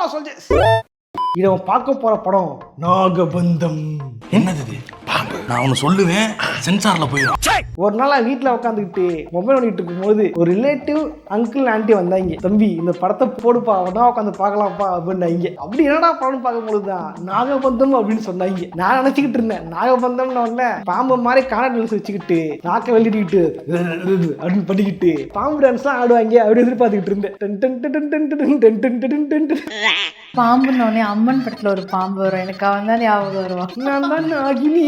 நான் சொல்றேன். இதை பார்க்க போற படம் நாகபந்தம். என்னது இது? பாம்பு. நான் ஒன்னு சொல்லுவேன், சென்சார்ல போயிடும். ஒரு நாள் வீட்டுல உட்காந்துக்கிட்டு மொபைல் பண்ணிட்டு இருக்கும் போது ஒரு ரிலேட்டிவ் அங்கிள் ஆண்டி வந்தாங்க. தம்பி இந்த படத்தை போடுப்பா, அவனா உட்காந்து பார்க்கலாம்ப்பா அப்படின்னாங்க. அப்படி என்னடா படம் பார்க்கும் பொழுதுதான் நாகபந்தம் அப்படின்னு சொன்னாங்க. நான் நினைச்சுக்கிட்டு இருந்தேன் நாகபந்தம்னு ஒண்ணு பாம்பு மாதிரி காணட் வச்சுக்கிட்டு நாக்க வெளியிட்டு அப்படின்னு பண்ணிக்கிட்டு பாம்பு டான்ஸ் தான் ஆடுவாங்க அப்படி எதிர்பார்த்துக்கிட்டு இருந்தேன். பாம்புன்னு அம்மன் படத்துல ஒரு பாம்பு வரும், எனக்கு அவன் தான் ஞாபகம் வருவான். நான் தான் நாகினி.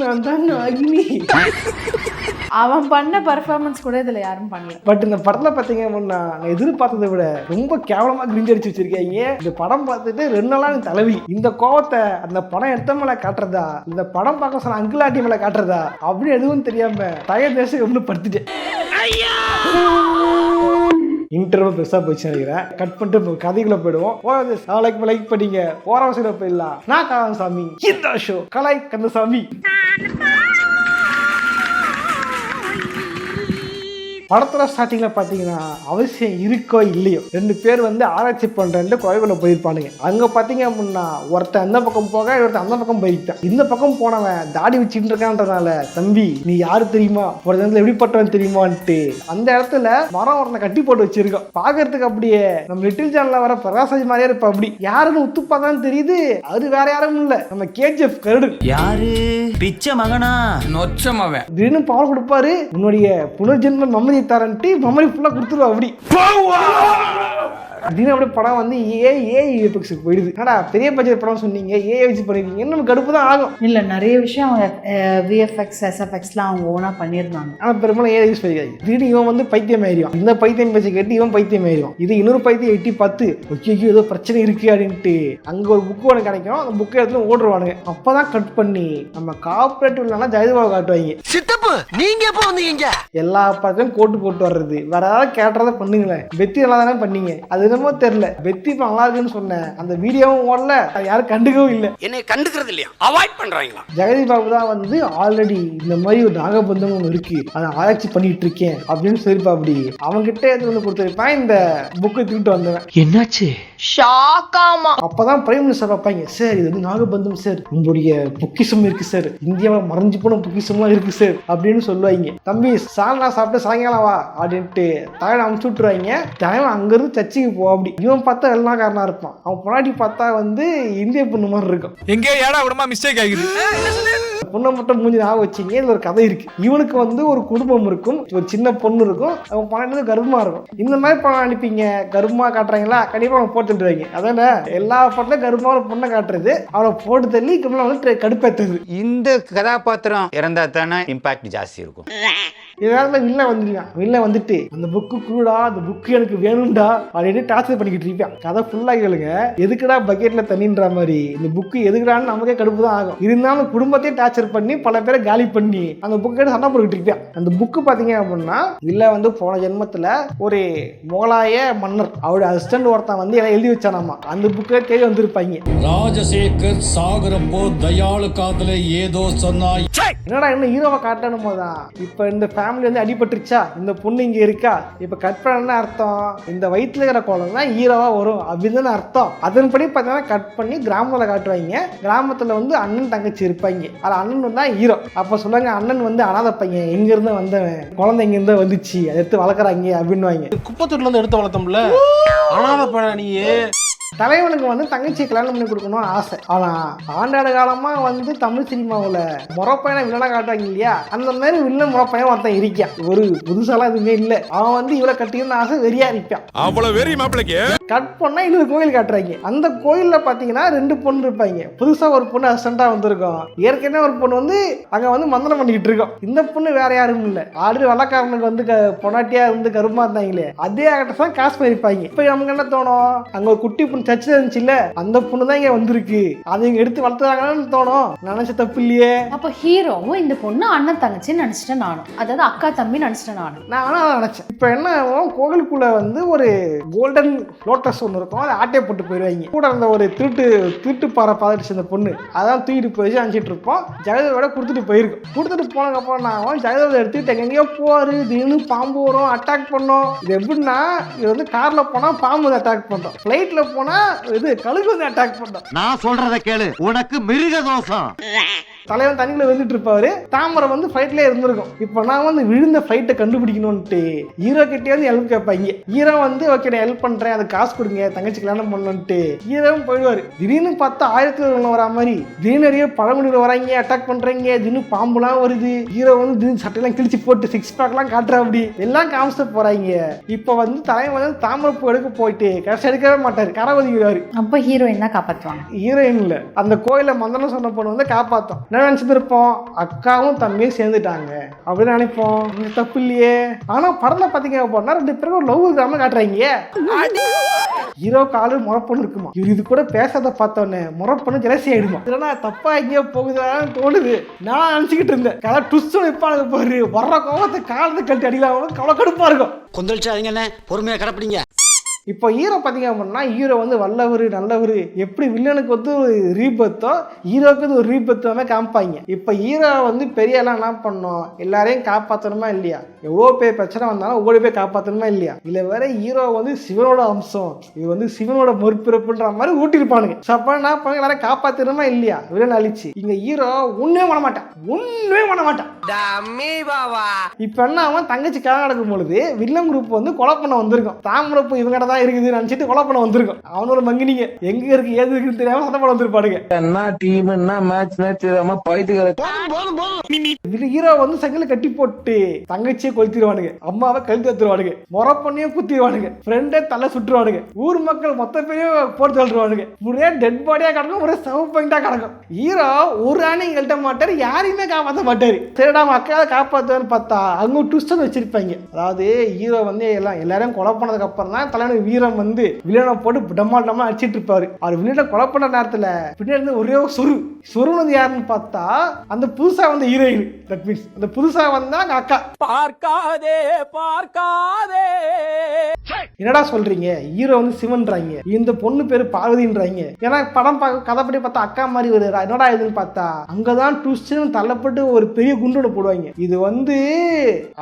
நான் தான் நாகினி. அவன் பண்ண பர்ஃபார்மன்ஸ் கூட இதுல யாரும் பண்ணல. பட் இந்த படத்துல பாத்தீங்க அப்படின்னா நான் எதிர்பார்த்ததை விட ரொம்ப கேவலமா கிரிஞ்சு அடிச்சு வச்சிருக்கீங்க. இந்த படம் பார்த்துட்டு 2 நாளா தலைவி. இந்த கோவத்தை அந்த படம் எடுத்த மேல காட்டுறதா, இந்த படம் பார்க்க சொன்ன அங்கிள் ஆண்டி மேல காட்டுறதா அப்படின்னு எதுவும் தெரியாம டயர் தேசம் எப்படி படுத்துட்டேன். இன்டர்வியூ பெருசா போயிடுச்சு நினைக்கிறேன். கட் பண்ணிட்டு கதைக்குள்ள போயிடுவோம். லைக் பண்ணீங்க ஓரவசர போயிடலாம். நான் கந்தசாமி, இந்த ஷோ கலை கந்தசாமி. படத்துல ஸ்டார்டிங்ல பாத்தீங்கன்னா அவசியம் இருக்கோ இல்லையோ 2 பேர் ஆராய்ச்சி பண்றேன்னு கோயிலுக்குள்ள போயிருப்பானுங்க. அங்க பாத்தீங்க அப்படின்னா ஒருத்தன் அந்த பக்கம் போக ஒருத்தன் அந்த பக்கம் போயிருக்கான். இந்த பக்கம் போனவன் தாடி வச்சுட்டு இருக்கான்றதுனால தம்பி நீ யாரு தெரியுமா, ஒரு இடத்துல எப்படிப்பட்டவன் தெரியுமான்ட்டு அந்த இடத்துல மரம் ஒருத்தனை கட்டி போட்டு வச்சிருக்கோம். பாக்குறதுக்கு அப்படியே நம்ம லிட்டில் சேனல்ல வர பிரகாஷ் மாதிரியே இருப்ப. அப்படி யாருன்னு உத்துப்பாதான் தெரியுது, அது வேற யாரும் இல்ல, நம்ம கேஜிஎஃப் கருடு. யாரு பிச்சை மகனா நொச்சமவன் திடீர்னு பவர் கொடுப்பாரு. உன்னுடைய புனர்ஜென்ம மெமரி தரன்ட்டு மெமரி ஃபுல்லா கொடுத்துருவா. அப்படி அப்படின்னு அப்படியே படம் ஏஐஎஃப்எக்ஸுக்கு போயிடுது. ஆனா பெரிய பட்ஜெட் படம் சொன்னீங்க, ஏஐ வச்சு பண்ணிருக்கீங்க, நம்ம கடுப்பு தான் ஆகும். இல்ல நிறைய விஷயம் அவங்க விஎஃப்எக்ஸ் எஸ்எஃப்எக்ஸ்லாம் அவங்க ஓனா பண்ணியிருந்தாங்க. ஆனா பெரும்பாலும் ஏஐ யூஸ் பண்ணிக்காது. திடீர்னு இவன் பைத்தியம் ஆயிடுவான். இந்த பைத்தியம் பேச்சு கேட்டு இவன் பைத்தியம் ஆயிடுவான். இது இன்னொரு பைத்தியம் எட்டி பார்த்து ஓகே ஏதோ பிரச்சனை இருக்கு அப்படின்ட்டு அங்க ஒரு புக்கு ஒன்று கிடைக்கும். அந்த புக்கை எடுத்து ஓடுவானுங்க. அப்பதான் கட் பண்ணி நம்ம கார்பரேட்டிவ்லாம் ஜெயதேவா காட்டுவாங்க. சித்தப்பு நீங்க எப்போ வந்தீங்க? எல்லா படத்தையும் போட்டு வர்றது வேற ஏதாவது கேட்டறத பண்ணுங்களேன். பெத்தி நல்லா தானே பண்ணீங்க, அது என்னமோ தெரியல. பெத்தி இப்ப நல்லா இருக்குன்னு சொன்னேன், அந்த வீடியோவும் ஓடல, யாரும் கண்டுக்கவும் இல்லை. என்னை கண்டுக்கிறது இல்லையா, அவாய்ட் பண்றாங்களா? ஜெகதி பாபு தான் ஆல்ரெடி இந்த மாதிரி ஒரு நாகபந்தம் ஒன்று இருக்கு, அதை ஆராய்ச்சி பண்ணிட்டு இருக்கேன் அப்படின்னு சொல்லிப்பா. அப்படி அவன்கிட்ட எடுத்து கொடுத்துருப்பான். இந்த புக்கை தூக்கிட்டு வந்தவன் என்னாச்சு ஷாக்காமா. அப்பதான் பிரைம் மினிஸ்டர் பார்ப்பாங்க, சார் இது நாகபந்தம் சார், உங்களுடைய பொக்கிஷம் இருக்கு சார், இந்தியாவில் மறைஞ்சு போன பொக்கிஷம்லாம் இருக்கு சார் அப்படின்னு சொல்லுவாங்க. தம்பி சாலனா சாப்பிட்டு சாயங்காலம் வா அப்படின்ட்டு தலைவன் அமுச்சு விட்டுருவாங்க. தலைவன் அங்கிருந்து சர்ச்சைக்கு போ. அப்படி இவன் பார்த்தா வெள்ளக்காரனா இருப்பான், அவன் பொன்னாடி பார்த்தா இந்திய பொண்ணு மாதிரி இருக்கும். எங்கே ஏடா விடமா மிஸ்டேக் ஆகிது. பொண்ணை மட்டும் மூஞ்சி ஞாபகம் வச்சிங்க. இதுல ஒரு கதை இருக்கு. இவனுக்கு ஒரு குடும்பம் இருக்கும், ஒரு சின்ன பொண்ணு இருக்கும், அவன் பொண்ணு கர்ப்பமா இருக்கும். இந்த மாதிரி படம் அனுப்பிங்க கர்ப்பமா காட்டுறாங்களா, கண்டிப்பா அவன் போட்டு தள்ளுவாங்க. அதான எல்லா படத்தையும் கர்ப்பமா பொண்ணை காட்டுறது, அவனை போட்டு தள்ளி கடுப்பேற்றுது. இந்த கதாபாத்திரம் இறந்தா தானே இம்பாக்ட் ஜாஸ்தி இருக்கும். இதனால வெளில வந்துட்டு அந்த புக்கு கூடா, அந்த புக்கு எனக்கு வேணும்டா அப்படின்னு டார்ச்சர் பண்ணிக்கிட்டு இருப்பான். கதை ஃபுல்லா கேளுங்க. எதுக்குடா பக்கெட்ல தண்ணின்ற மாதிரி இந்த புக்கு எதுக்குடான்னு நமக்கே கடுப்பு தான் ஆகும். இருந்தாலும் குடும்பத்தையும் டார்ச்சர் பண்ணி பல பேரை காலி பண்ணி அந்த புக்கு எடுத்து சண்டை போட்டுக்கிட்டு இருப்பான். அந்த புக்கு பாத்தீங்க அப்படின்னா இல்ல போன ஜென்மத்துல ஒரு முகலாய மன்னர் அவருடைய அசிஸ்டன்ட் ஒருத்தன் எல்லாம் எழுதி வச்சானாமா. அந்த புக்கை தேடி வந்திருப்பாங்க. ராஜசேகர் சாகரப்போ தயாளு காதல ஏதோ சொன்னாய். என்னடா இன்னும் ஹீரோவை காட்டணும் போதான். இப்ப இந்த ஃபேமிலி அடிபட்டுருச்சா, இந்த பொண்ணு இங்க இருக்கா, இப்ப கட் பண்ண அர்த்தம் இந்த வயிற்றுல இருக்கிற குழந்தை தான் ஹீரோவா வரும் அப்படின்னு அர்த்தம். அதன்படி பார்த்தீங்கன்னா கட் பண்ணி கிராமத்துல காட்டுவாங்க. கிராமத்துல அண்ணன் தங்கச்சி இருப்பாங்க. அது அண்ணன் தான் ஹீரோ. அப்ப சொல்லுவாங்க அண்ணன் அனாதை பையன், எங்க இருந்து வந்தவன், குழந்தை எங்க இருந்தா வந்துச்சு, அதை எடுத்து வளர்க்குறாங்க அப்படின்னு. குப்பத்தூர்ல இருந்து எடுத்து வளர்த்தோம்ல அனாதை பையனா நீயே. தலைவனுக்கு தங்கச்சியை கல்யாணம் பண்ணி கொடுக்கணும்னு ஆசை. ஆனா ஆண்டாடு காலமா தமிழ் சினிமாவில் முறப்பையனை வில்லனா காட்டுவாங்க இல்லையா, அந்த மாதிரி வில்லன் முறப்பையன் ஒருத்தன் இருக்கான். ஒரு புதுசாலாம் எதுவுமே இல்லை. அவன் இவ்வளவு கட்டிக்கணும்னு ஆசை வெறியா இருப்பான். அவ்வளவு வெறி மாப்பிளைக்கு கட் பண்ணா இன்னொரு கோயில் காட்டுறாங்க. அந்த கோயில்ல பாத்தீங்கன்னா 2 பொண்ணு இருப்பாங்க. புதுசா ஒரு பொண்ணு அசிஸ்டண்டா வந்திருக்கும். ஏற்கனவே ஒரு பொண்ணு அங்க மந்திரம் பண்ணிக்கிட்டு இருக்கோம். இந்த பொண்ணு வேற யாரும் இல்ல, ஆல்ரெடி வெள்ளக்காரனுக்கு பொண்டாட்டியா கருமா இருந்தாங்களே அதே ஆக்டர்ஸ் தான் காசு பண்ணிருப்பாங்க. இப்ப நமக்கு என்ன தோணும், அங்க ஒரு குட்டி பொண்ணு சர்ச்சில் இருந்துச்சுல்ல, அந்த பொண்ணு தான் இங்க வந்திருக்கு, அதை இங்க எடுத்து வளர்த்துறாங்கன்னு தோணும். நினைச்ச தப்பு இல்லையே. அப்ப ஹீரோவும் இந்த பொண்ணு அண்ணன் தங்கச்சி நினைச்சிட்டேன் நானும், அதாவது அக்கா தம்பி நினைச்சிட்டேன் நானும் நினைச்சேன். இப்ப என்ன கோவிலுக்குள்ள ஒரு கோல்டன் லோட்டஸ் ஒன்று இருக்கும், அதை ஆட்டே போட்டு போயிடுவாங்க. கூட இருந்த ஒரு திருட்டு பாறை பாதிச்சு அந்த பொண்ணு அதான் தூக்கிட்டு போயிடுச்சு அனுப்பிச்சிட்டு இருப்போம். ஜெகதேவோட கொடுத்துட்டு போயிருக்கும். கொடுத்துட்டு போனதுக்கப்புறம் நான் ஜெகதேவ எடுத்துட்டு எங்கேயோ போவாரு, திடீர்னு பாம்பு வரும், அட்டாக் பண்ணோம். இது எப்படின்னா இது வந்து கார்ல போனா பாம்பு வந்து அட்டாக் பண்றோம், பிளைட்ல போனா இது கழுகு வந்து அட்டாக் பண்றோம். நான் சொல்றத கேளு, உனக்கு மிருக தோஷம். தலைவன் தண்ணிக்குள்ள விழுந்துட்டு இருப்பாரு, தாமரை வந்து ஃபைட்லேயே இருந்திருக்கும். இப்போ நான் வந்து விழுந்த ஃபைட்டை கண்டுபிடிக்கணும்ட்டு ஹீரோ கிட்டே வந்து ஹெல்ப் கேட்பாங்க. ஹீரோ வந்து ஓகே நான் ஹெல்ப் பண்றேன், அது காசு கொடுங்க, தங்கச்சி கல்யாணம் பண்ணணும்ட்டு ஹீரோவும் போயிடுவாரு. திடீர்னு பார்த்தா 1000 வர மாதிரி திடீர்னு நிறைய பழங்குடியில் வராங்க, அட்டாக் பண்றாங்க, திடீர்னு பாம்புலாம் வருது. ஹீரோ வந்து திடீர்னு சட்டையெல்லாம் கிழிச்சு போட்டு 6 பேக்லாம் காட்டுறா, அப்படி எல்லாம் காமிச்சிட்டு போறாங்க. இப்போ வந்து தலைவன் வந்து தாமரை பூ எடுக்க போயிட்டு கடைசி எடுக்கவே மாட்டாரு, கரை ஒதுக்கிடுவாரு. அப்ப ஹீரோயின் தான் காப்பாற்றுவாங்க. ஹீரோயின் இல்ல, அந்த கோயில மந்தனம் சொன்ன பொண்ணு வந்து காப்பாத்தோம். நினைச்சிருப்போம் அக்காவும் தம்பியும் சேர்ந்துட்டாங்க அப்படின்னு நினைப்போம். இந்த தப்பு இல்லையே. ஆனா படத்துல பாத்தீங்க அப்படின்னா 2 பேரும் லவ் கிராம காட்டுறாங்க. ஹீரோ காலு முறப்பொண்ணு இருக்குமா, இவர் இது கூட பேசாத பார்த்தோன்னே முறப்பொண்ணு ஜெலசி ஆயிடுமா. இல்லைன்னா தப்பா எங்கேயோ போகுதான்னு தோணுது. நான் நினைச்சுக்கிட்டு இருந்தேன் கதை டுஸ்ட் வைப்பானுங்க பாரு, வர்ற கோவத்தை காலத்தை கட்டி அடிக்கலாம், கவலை கடுப்பா இருக்கும். கொந்தளிச்சாதீங்கண்ணே, பொறுமையா கிடப்பிடிங்க. இப்போ ஹீரோ பார்த்தீங்க அப்படின்னா ஹீரோ வந்து வல்லவர் நல்லவர், எப்படி வில்லனுக்கு வந்து ஒரு ரீபத்தோ ஹீரோக்கு வந்து ஒரு ரீபத்தோமே காமிப்பாங்க. இப்போ ஹீரோ வந்து பெரிய எல்லாம் என்ன பண்ணோம், எல்லாரையும் காப்பாற்றணுமா இல்லையா, எவ்வளோ பேர் பிரச்சனை வந்தாலும் ஒவ்வொரு பேர் காப்பாற்றணுமா இல்லையா. இதில் வேற ஹீரோ வந்து சிவனோட அம்சம், இது வந்து சிவனோட மறுபிறப்புன்ற மாதிரி ஊட்டிருப்பானுங்க. ஸோ அப்போ என்ன பண்ண எல்லாரும் காப்பாற்றணுமா இல்லையா, வில்லன் அழிச்சு. இங்கே ஹீரோ ஒன்றுமே பண்ண மாட்டான். இப்போ என்ன அவன் தங்கச்சி கல்யாணம் நடக்கும் பொழுது வில்லன் குரூப் வந்து கொலை பண்ண வந்திருக்கும். தாமரப்பு இவங்க தான் இருக்குது நினைச்சிட்டு கொலை பண்ண வந்திருக்கும். அவனோட மங்கினிங்க எங்க இருக்கு ஏது இருக்குன்னு தெரியாம சண்டை பண்ண வந்திருப்பாடுங்க. ஹீரோ வந்து சங்கில கட்டி போட்டு தங்கச்சியை கொளுத்திடுவானுங்க, அம்மாவை கழுத்து எடுத்துருவானுங்க, முறை பண்ணியும் குத்திடுவானுங்க, ஃப்ரெண்டே தலை சுட்டுருவானுங்க, ஊர் மக்கள் மொத்த பேரையும் போட்டு தள்ளுவானுங்க. ஒரே டெட் பாடியா கிடக்கும், ஒரே சவு பாயிண்டா கிடக்கும். ஹீரோ ஒரு ஆணையும் கழட்ட மாட்டாரு, யாரையுமே காப்பாற்ற மாட்டாரு. சரிடா மக்களை காப்பாற்றுவான்னு பார்த்தா அங்க ட்விஸ்ட் வச்சிருப்பாங்க. அதாவது ஹீரோ வந்து எல்லாரும் கொலை பண்ணதுக்கு அப்புறம் தான் தலைவனுக்கு வீரம் வந்து வில்லனை போட்டு டம்மா அடிச்சிட்டு இருப்பாரு. அவர் வில்லனை கொலை பண்ண நேரத்துல பின்னாடி ஒரே சொருனது யாருன்னு பார்த்தா அந்த புதுசா வந்த ஹீரோயின். தட் மீன்ஸ் அந்த புதுசா வந்தா அக்கா. பார்க்காதே என்னடா சொல்றீங்க, ஹீரோ வந்து சிவன்றாங்க, இந்த பொண்ணு பேரு பார்வதின்றாங்க. ஏன்னா படம் கதைப்படி பார்த்தா அக்கா மாதிரி வருடா, என்னடா இதுன்னு பார்த்தா அங்கதான் ட்விஸ்ட் தள்ளப்பட்டு ஒரு பெரிய குண்டோட போடுவாங்க. இது வந்து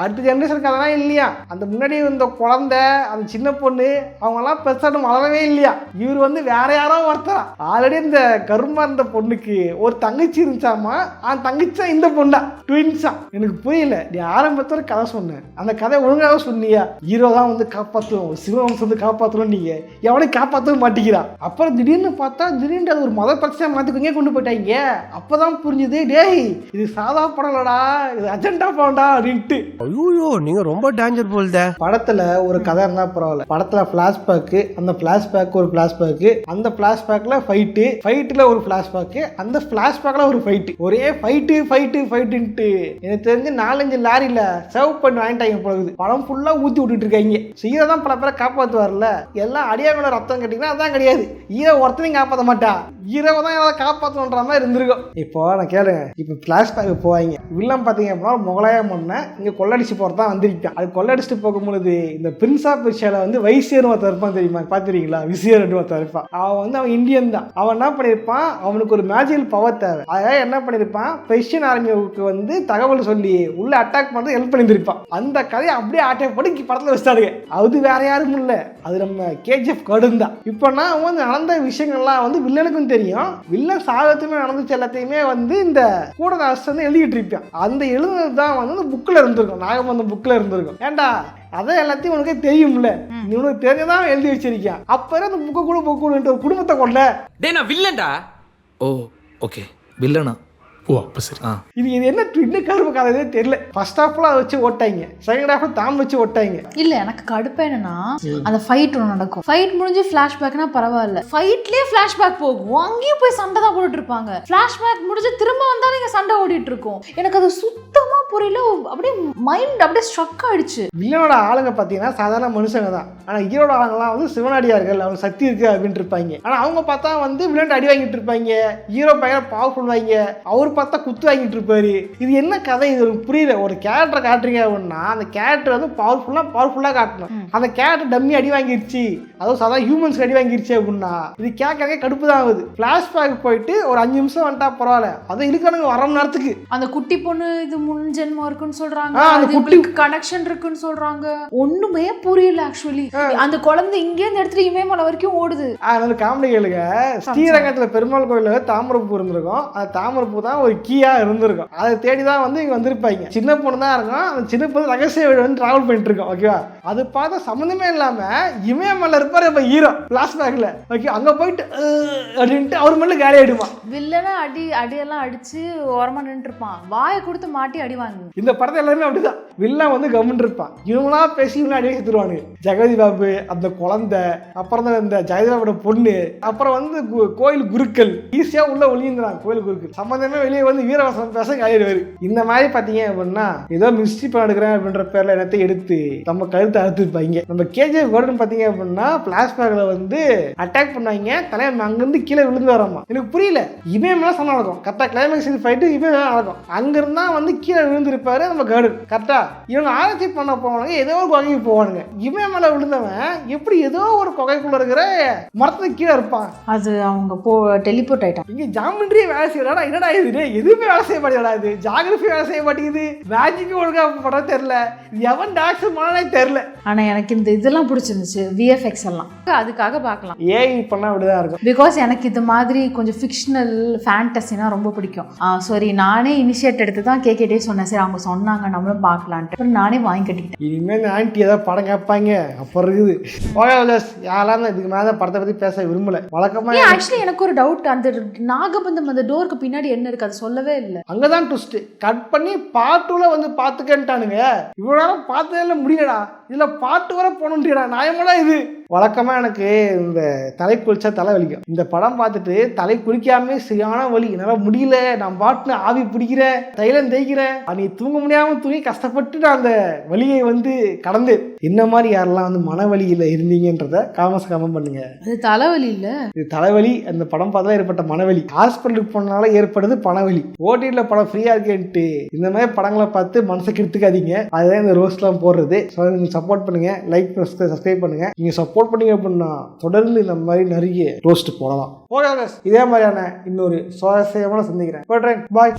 அடுத்த ஜெனரேஷன் கதைலாம் இல்லையா, அந்த முன்னாடி இந்த குழந்தை அந்த சின்ன பொண்ணு அவங்க எல்லாம் பெருசாட்டும் வளரவே இல்லையா. இவர் வந்து வேற யாரோ ஒருத்தரா. ஆல்ரெடி இந்த கருமா இருந்த பொண்ணுக்கு ஒரு தங்கச்சி இருந்துச்சாமா, அந்த தங்கச்சி இந்த பொண்ணா ட்வின்ஸா. எனக்கு புரியல, நீ ஆரம்பத்தோட கதை சொன்ன, அந்த கதை ஒழுங்காக சொன்னியா. ஹீரோ தான் வந்து காப்பாற்றுவோம், சிவவம்சம் வந்து காப்பாற்றணும், நீங்க எவனையும் காப்பாற்றவும் மாட்டேங்கிறா. அப்புறம் திடீர்னு பார்த்தா திடீர்னு அது ஒரு மத பிரச்சனை மாத்திக்கோங்க கொண்டு போயிட்டாங்க. அப்பதான் புரிஞ்சுது, டேய் இது சாதா படம்லடா, இது அஜெண்டா படம்டா அப்படின்ட்டு. ஐயோ நீங்க ரொம்ப டேஞ்சர் போல்த. படத்துல ஒரு கதை இருந்தா பரவாயில்ல, படத்துல பிளாஷ்பேக், அந்த பிளாஷ்பேக் ஒரு பிளாஷ்பேக், அந்த பிளாஷ்பேக்ல ஃபைட்ல ஒரு பிளாஷ்பேக், அந்த பிளாஷ்பேக்ல ஒரு ஃபைட், ஒரே ஃபைட்டுன்ட்டு எனக்கு தெரிஞ்சு 4-5 லாரியில சர்வ் பண்ணி வாங்கிட்டாங்க போகுது. படம் ஃபுல்லா ஊத்தி விட்டுட்டு இருக்காங்க. ஹீரோ தான் பல பேரை காப்பாற்றுவார்ல, எல்லாம் அடியாங்களோட ரத்தம் கேட்டீங்கன்னா அதான் கிடையாது. ஹீரோ ஒருத்தனையும் காப்பாற்ற மாட்டா, ஹீரோவை தான் ஏதாவது காப்பாற்றணுன்ற மாதிரி இருந்திருக்கும். இப்போ நான் கேளுங்க, இப்போ பிளாஷ்பேக் போவாங்க, வில்லம் பார்த்தீங்க அப்படின்னா முகலாய மண்ணை இங்கே கொள்ளடிச்சு போகிறதான் வந்திருக்கான். அது கொள்ளடிச்சுட்டு போகும்பொழுது இந்த பிரின்ஸ் ஆஃப் பெர்ஷியால வந்து வைசியர் ஒருத்தர் இருப்பான் தெரியுமா, பார்த்துருக்கீங்களா? விசியர் ஒருத்தர் இருப்பான். அவன் இந்தியன் தான். அவன் என்ன பண்ணியிருப்பான், அவனுக்கு ஒரு மேஜிக்கல் பவர் தேவை. அதாவது என்ன பண்ணியிருப்பான், பெர்ஷியன் ஆர்மிக்கு வந்து தகவல் சொல்லி உள்ள அட்டாக் பண்ணுறது ஹெல்ப் பண்ணியிருப்பான். அந்த கதையை அப்படியே அட்டாக் பண்ணி படத்தில் வச்சுட்டாருங்க. அது வேற யாரும் இல்லை, அது நம்ம KGF கடும் தான். இப்போனா அவன் வந்து நடந்த விஷயங்கள்லாம் வந்து வில்லனுக்கும் தெரியும். வில்லன் சாகத்துமே நடந்துச்சு எல்லாத்தையுமே வந்து இந்த கூட வந்து எழுதிட்டு இருப்பான். அந்த எழுதுனது தான் வந்து இந்த புக்கில் இருந்திருக்கும், நாகபந்தம் புக்கில் இருந்திருக்கும். ஏண்டா அதான் எல்லாத்தையும் உனக்கே தெரியும்ல, நீ உனக்கு தெரிஞ்சதான் எழுதி வச்சிருக்கியா. அப்புறம் அந்த புக்கு கூட ஒரு குடும்பத்தை கொண்ட டேய் நான் வில்லன்டா. ஓ ஓகே வில்லனா. ஓ அப்போ சரி. இது என்ன இன்னும் கருப்பு கதை தெரியல. ஃபர்ஸ்ட் ஹாஃப்ல அதை வச்சு ஓட்டாங்க, செகண்ட் ஹாஃப்ல தாம் வச்சு ஓட்டாங்க. இல்ல எனக்கு கடுப்பு என்னன்னா அந்த ஃபைட் ஒன்று நடக்கும், ஃபைட் முடிஞ்சு ஃபிளாஷ்பேக்னா பரவாயில்ல, ஃபைட்லயே ஃபிளாஷ்பேக் போகும், அங்கேயும் போய் சண்டை தான் போட்டுட்டு இருப்பாங்க. ஃபிளாஷ்பேக் முடிஞ்சு திரும்ப வந்தாலும் இங்க சண்டை ஓடிட்டு இருக்கும். எனக்கு அது சுத்தமா புரியல, அப்படியே மைண்ட் அப்படியே ஸ்ட்ரக் ஆயிடுச்சு. வில்லனோட ஆளுங்க பாத்தீங்கன்னா சாதாரண மனுஷங்க தான், ஆனா ஹீரோட ஆளுங்கலாம் வந்து சிவனடியார்கள், அவங்க சக்தி இருக்கு அப்படின்ட்டு இருப்பாங்க. ஆனா அவங்க பார்த்தா வந்து வில்லன் அடி வாங்கிட்டு இருப்பாங்க. ஹீரோ பயங்கர பவர்ஃபுல் வாங்க, அவர் பார்த்தா குத்து வாங்கிட்டு இருப்பாரு. இது என்ன கதை? இது எனக்கு புரியல. ஒரு கேரக்டரை காட்டுறீங்க அப்படின்னா அந்த கேரக்டர் வந்து பவர்ஃபுல்லாக காட்டணும். அந்த கேரக்டர் டம்மி அடி வாங்கிருச்சு, அதுவும் சாதா ஹியூமன்ஸ் அடி வாங்கிருச்சு அப்படின்னா இது கேட்க கடுப்பு தான் ஆகுது. ஃபிளாஷ்பேக் போயிட்டு ஒரு 5 நிமிஷம் வந்துட்டா பரவாயில்ல, அதை இழுக்கணுங்க 1/2 மணி நேரத்துக்கு. அந்த குட்டி பொண்ணு இது முன் ஜென்மம் இருக்குன்னு சொல்றாங்க, அந்த குட்டி கனெக்ஷன் இருக்குன்னு சொல்றாங்க. ஒண்ணுமே புரியல ஆக்சுவலி. அந்த குழந்தை இங்கே இந்த இடத்துல இமயமலை வரைக்கும் ஓடுது. அதனால காமெடி கேளுங்க. ஸ்ரீரங்கத்துல பெருமாள் கோயில தாமரைப்பூ இருந்திருக்கும். அந்த தாமரைப்பூ தான் ஒரு கீயா இருந்திருக்கும். அதை தேடிதான் வந்து இங்க வந்திருப்பாங்க. சின்ன பொண்ணு தான் இருக்கும். அந்த சின்ன பொண்ணு ரகசிய வீடு வந்து டிராவல் பண்ணிட்டு இருக்கோம். ஓகேவா? அது பார்த்தா சம்மந்தமே இல்லாம இமயமலை இருப்பாரு இப்ப ஹீரோ பிளாஷ்பேக்ல. ஓகே, அங்க போயிட்டு அப்படின்ட்டு அவர் மட்டும் காலி ஆயிடுமா. வில்லனா அடியெல்லாம் அடிச்சு ஓரமா நின்று இருப்பான், வாயை கொடுத்து மாட்டி அடி வாங்கி. இந்த படத்தை எல்லாருமே அப்படிதான். வில்லன் வந்து கவர்மெண்ட் இருப்பான், இவங்களா பேசி இவங்க அடியே செத்துருவானுங்க. ஜெகதி பாபு, அந்த குழந்தை, அப்புறம் தான் இந்த ஜெயதிபாபோட பொண்ணு, அப்புறம் வந்து கோயில் குருக்கள் ஈஸியா உள்ள ஒளிந்துறாங்க. கோயில் குருக்கள் சம்பந்தமே வெளியே வந்து வீரவசனம் பேச காலிடுவாரு. இந்த மாதிரி பாத்தீங்க அப்படின்னா ஏதோ மிஸ்ட்ரி படம் எடுக்கிறேன் அப்படின்ற பேர்ல எல்லாத்தையும் எடுத்து நம்ம கழுத்தை அறுத்துருப்பாங்க. நம்ம கேஜிஎஃப் கோடன் பாத்தீங்க அப்படின்னா பிளாஷ்பேக்ல வந்து அட்டாக் பண்ணுவாங்க, தலைவன் அங்கிருந்து கீழே விழுந்து வராமா. எனக்கு புரியல, இமயமெல்லாம் சண்டை நடக்கும் கரெக்டா. கிளைமேக்ஸ் ஃபைட்டு இமயமெல்லாம் நடக்கும். அங்கிருந்தா வந்து கீழே விழுந்திருப்பாரு நம்ம கருடன் கரெக்டா. இவங்க ஆராய்ச்சி பண்ண போவானுங்க, ஏதோ ஒரு குகைக்கு போவானுங்க. இமயமலை விழுந்தவன் எப்படி ஏதோ ஒரு குகைக்குள்ள இருக்கிற மரத்துக்கு கீழே இருப்பான். அது அவங்க டெலிபோர்ட் ஆயிட்டான். இங்க ஜாமெண்ட்ரியே வேலை செய்யறா. என்னடா இது? எதுவுமே வேலை செய்ய மாட்டேங்கிறா. இது ஜியாகிரபி வேலை செய்ய மாட்டேங்குது, மேஜிக் ஒழுங்கா பட தெரியல, எவன் டாக்டர் மானே தெரியல. ஆனா எனக்கு இந்த இதெல்லாம் பிடிச்சிருந்துச்சு, விஎஃப்எக்ஸ் எல்லாம் அதுக்காக பார்க்கலாம். ஏஐ பண்ணா அப்படிதான் இருக்கும். பிகாஸ் எனக்கு இது மாதிரி கொஞ்சம் ஃபிக்ஷனல் ஃபேண்டசினா ரொம்ப பிடிக்கும். சாரி, நானே இனிஷியேட் எடுத்து தான் கேட்டே சொன்னேன். சரி அவங்க சொன்னாங்க நம்மளும் பார்க்கலான்ட்டு அப்புறம் நானே வாங்கி கட்டிக்கிட்டேன். இனிமேல் ஆண்டி ஏதாவது படம் கேட்பாங்க அப்புறம் இருக்குது. யாரெல்லாம் இதுக்கு மேலே படத்தை பத்தி பேச விரும்பல. வழக்கமா ஆக்சுவலி எனக்கு ஒரு டவுட், அந்த நாகபந்தம் அந்த டோருக்கு பின்னாடி என்ன இருக்கு அது சொல்லவே இல்லை. அங்கதான் ட்விஸ்ட். கட் பண்ணி பார்ட் 2ல வந்து பார்த்துக்கன்ட்டானுங்க. இவ்வளவு நேரம் பார்த்ததுல முடியலடா, இதுல பார்ட் வர போகணுன்றா நியாயமாடா இது. வழக்கமா எனக்கு இந்த தலை குளிச்சா தலை வலிக்கும். இந்த படம் பார்த்துட்டு தலை குளிக்காம சரியான வலி, என்னால முடியல, நான் பாட்டுன்னு ஆவி பிடிக்கிறேன், தைலம் தேய்க்கிறேன், நீ தூங்க முடியாம தூங்கி கஷ்டப்பட்டு நான் அந்த வலியை வந்து கடந்து. இந்த மாதிரி யாரெல்லாம் வந்து மனவலியில இருந்தீங்கன்றத கமெண்ட் பண்ணுங்க. அது தலைவலி இல்ல, இது தலைவலி. அந்த படம் பார்த்தா ஏற்பட்ட மனவலி. ஹாஸ்பிட்டலுக்கு போனால ஏற்படுது பணவலி. ஓடிடில படம் ஃப்ரீயா இருக்கேன்ட்டு இந்த மாதிரி படங்களை பார்த்து மனசை கெடுத்துக்காதீங்க. அதுதான் இந்த ரோஸ்ட்லாம் போடுறது. சப்போர்ட் பண்ணுங்க, லைக் சப்ஸ்கிரைப் பண்ணுங்க. நீங்க சப்போர்ட் பண்ணீங்க அப்படின்னா தொடர்ந்து இந்த மாதிரி நிறைய ரோஸ்ட் போடலாம். ஓகே, இதே மாதிரியான இன்னொரு சுவாரஸ்யமான சந்திக்கிறேன். பாய்.